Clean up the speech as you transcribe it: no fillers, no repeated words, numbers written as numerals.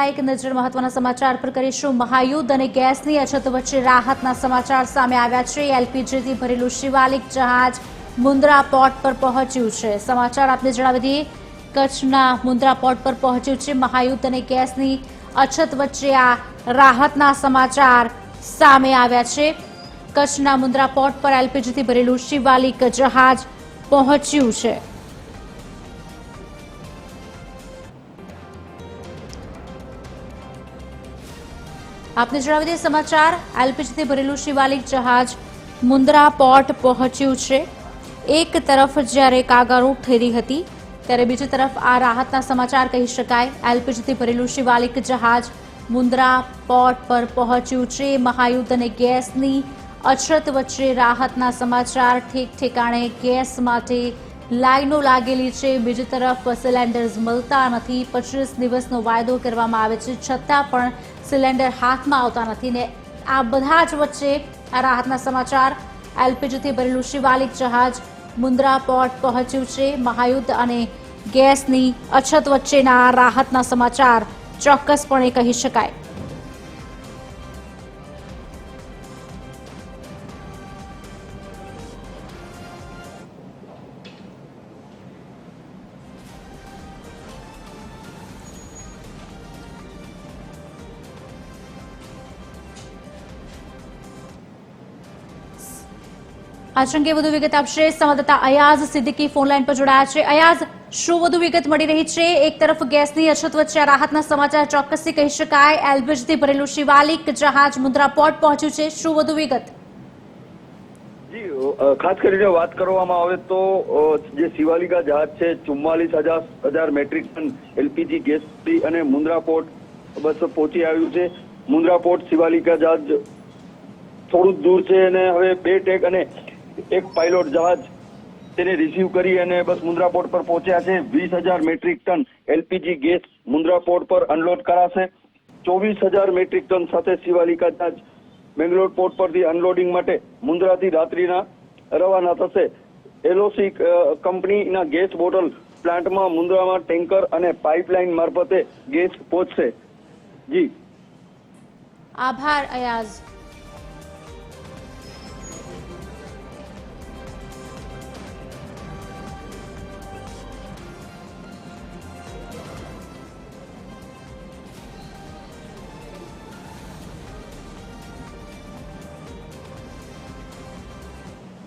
એક નજર મહત્વના સમાચાર પર કરીશું। મહાયુદ્ધ અને ગેસની અછત વચ્ચે રાહતના સમાચાર સામે આવ્યા છે। એલપીજીથી ભરેલું શિવાલિક જહાજ મુન્દ્રા પોર્ટ પર પહોંચ્યું છે। સમાચાર આપને જણાવી દઈએ, કચ્છના મુન્દ્રા પોર્ટ પર પહોંચ્યું છે। મહાયુદ્ધ અને ગેસની અછત વચ્ચે આ રાહતના સમાચાર સામે આવ્યા છે। કચ્છના મુન્દ્રા પોર્ટ પર એલપીજીથી ભરેલું શિવાલિક જહાજ પહોંચ્યું છે। आपने जणावी दे समाचार, एलपीजीથી ભરેલું શિવાલિક જહાજ મુન્દ્રા પોર્ટ પહોંચ્યું છે। એક તરફ જ્યારે કાગારૂપ થઈ રહી હતી, ત્યારે બીજી તરફ આ રાહતના સમાચાર કહી શકાય। એલપીજીથી ભરેલું શિવાલિક જહાજ મુન્દ્રા પોર્ટ પર પહોંચ્યું છે। મહાયુદ્ધ અને ગેસની અછત વચ્ચે રાહતના સમાચાર। ઠેક ઠેકાણે ગેસ માટે લાઈનો લાગેલી છે। બીજી તરફ સિલિન્ડર્સ મળતા નથી। 25 દિવસનો વાયદો કરવામાં આવે છે, છતાં પણ સિલિન્ડર હાથમાં આવતા નથી ને આ બધા જ વચ્ચે આ રાહતના સમાચાર। એલપીજીથી ભરેલું શિવાલિક જહાજ મુન્દ્રા પોર્ટ પહોંચ્યું છે। મહાયુદ્ધ અને ગેસની અછત વચ્ચેના રાહતના સમાચાર ચોક્કસપણે કહી શકાય। आज अंगे વધુ વિગત આપશે સંવાદદાતા અયાઝ સિદ્દીકી ફોન લાઈન પર જોડાયા છે। અયાઝ, શું વધુ વિગત મળી રહી છે? એક તરફ ગેસની અછત વચ્ચે આ રાહતના સમાચાર ચોક્કસથી કહી શકાય। એલપીજીથી ભરેલું શિવાલિક જહાજ મુન્દ્રા પોર્ટ પહોંચ્યું છે, શું વધુ વિગત? જી, ખાસ કરીને વાત કરવામાં આવે તો જે શિવાલિકા જહાજ છે 44,000 મેટ્રિક ટન એલપીજી ગેસ અને મુન્દ્રા પોર્ટ બસ પહોંચી આવ્યું છે। મુન્દ્રા પોર્ટ શિવાલિકા જહાજ થોડું દૂર છે અને હવે 2 ટેક અને એક પાયલોટ જહાજ તેને રિસીવ કરી અને બસ મુન્દ્રા પોર્ટ પર પહોંચ્યા છે। 20,000 metric ton LPG gas Mundra port પર અનલોડ કરાશે। 24,000 મેટ્રિક ટન સાથે શિવાલિકા જહાજ બેંગ્લોર પોર્ટ પરથી અનલોડિંગ માટે મુન્દ્રાથી રાત્રિના રવાના થશે। એલઓસી કંપનીના ગેસ બોટલ પ્લાન્ટમાં મુન્દ્રામાં ટેન્કર અને પાઇપલાઇન મારફતે ગેસ પહોંચશે। જી, આભાર અયાઝ।